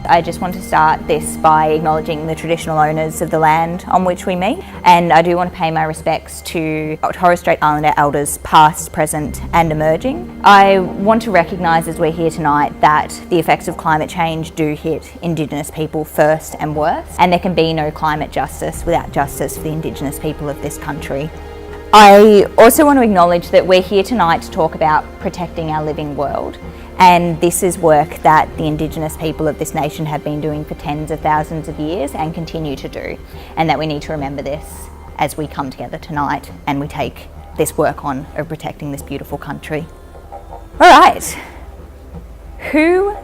I just want to start this by acknowledging the traditional owners of the land on which we meet, and I do want to pay my respects to Torres Strait Islander elders past, present and emerging. I want to recognise as we're here tonight that the effects of climate change do hit Indigenous people first and worst, and there can be no climate justice without justice for the Indigenous people of this country. I also want to acknowledge that we're here tonight to talk about protecting our living world, and this is work that the Indigenous people of this nation have been doing for tens of thousands of years and continue to do, and that we need to remember this as we come together tonight and we take this work on of protecting this beautiful country. All right, who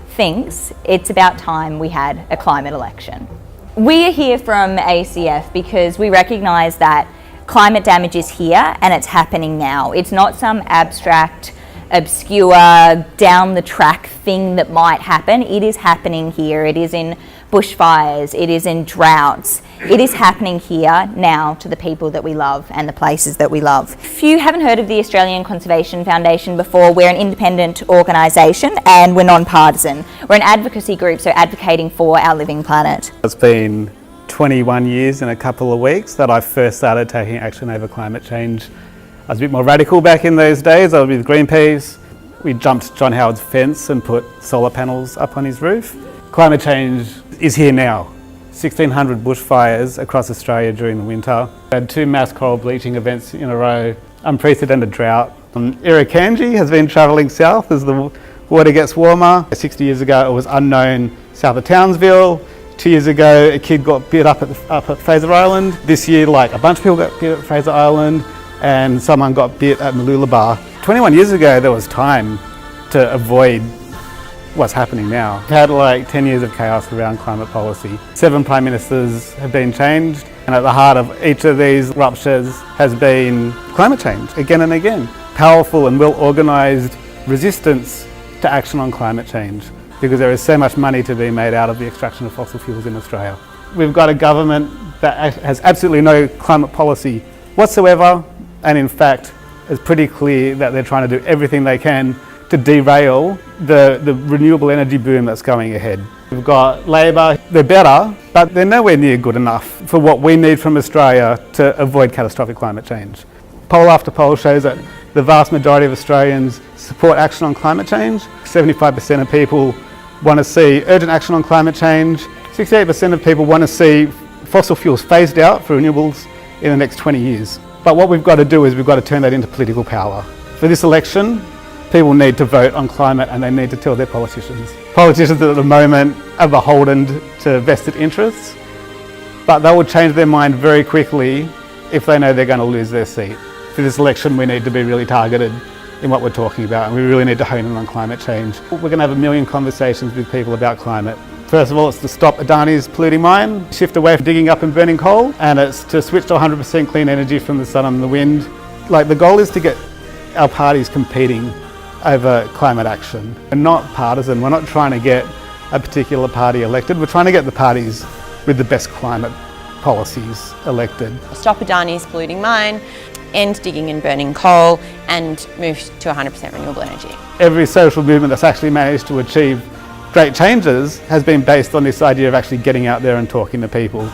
thinks it's about time we had a climate election? We are here from ACF because we recognise that climate damage is here and it's happening now. It's not some abstract, obscure, down the track thing that might happen. It is happening here. It is in bushfires, it is in droughts. It is happening here now to the people that we love and the places that we love. If you haven't heard of the Australian Conservation Foundation before, we're an independent organisation and we're non-partisan. We're an advocacy group, so advocating for our living planet. It's been 21 years in a couple of weeks that I first started taking action over climate change. I was a bit more radical back in those days. I was with Greenpeace. We jumped John Howard's fence and put solar panels up on his roof. Climate change is here now. 1,600 bushfires across Australia during the winter. We had 2 mass coral bleaching events in a row. Unprecedented drought. Irukandji has been travelling south as the water gets warmer. 60 years ago it was unknown south of Townsville. 2 years ago a kid got bit up at Fraser Island. This year a bunch of people got bit at Fraser Island and someone got bit at Mooloolaba. 21 years ago there was time to avoid what's happening now. We've had 10 years of chaos around climate policy. 7 prime ministers have been changed, and at the heart of each of these ruptures has been climate change again and again. Powerful and well-organised resistance to action on climate change, because there is so much money to be made out of the extraction of fossil fuels in Australia. We've got a government that has absolutely no climate policy whatsoever, and in fact is pretty clear that they're trying to do everything they can to derail the renewable energy boom that's going ahead. We've got Labor, they're better, but they're nowhere near good enough for what we need from Australia to avoid catastrophic climate change. Poll after poll shows that the vast majority of Australians support action on climate change. 75% of people want to see urgent action on climate change. 68% of people want to see fossil fuels phased out for renewables in the next 20 years. But what we've got to do is we've got to turn that into political power. For this election, people need to vote on climate and they need to tell their politicians. Politicians at the moment are beholden to vested interests, but they will change their mind very quickly if they know they're going to lose their seat. For this election we need to be really targeted in what we're talking about, and we really need to hone in on climate change. We're going to have a million conversations with people about climate. First of all, it's to stop Adani's polluting mine, shift away from digging up and burning coal, and it's to switch to 100% clean energy from the sun and the wind. The goal is to get our parties competing over climate action. We're not partisan, we're not trying to get a particular party elected, we're trying to get the parties with the best climate policies elected. Stop Adani's polluting mine, end digging and burning coal, and move to 100% renewable energy. Every social movement that's actually managed to achieve great changes has been based on this idea of actually getting out there and talking to people.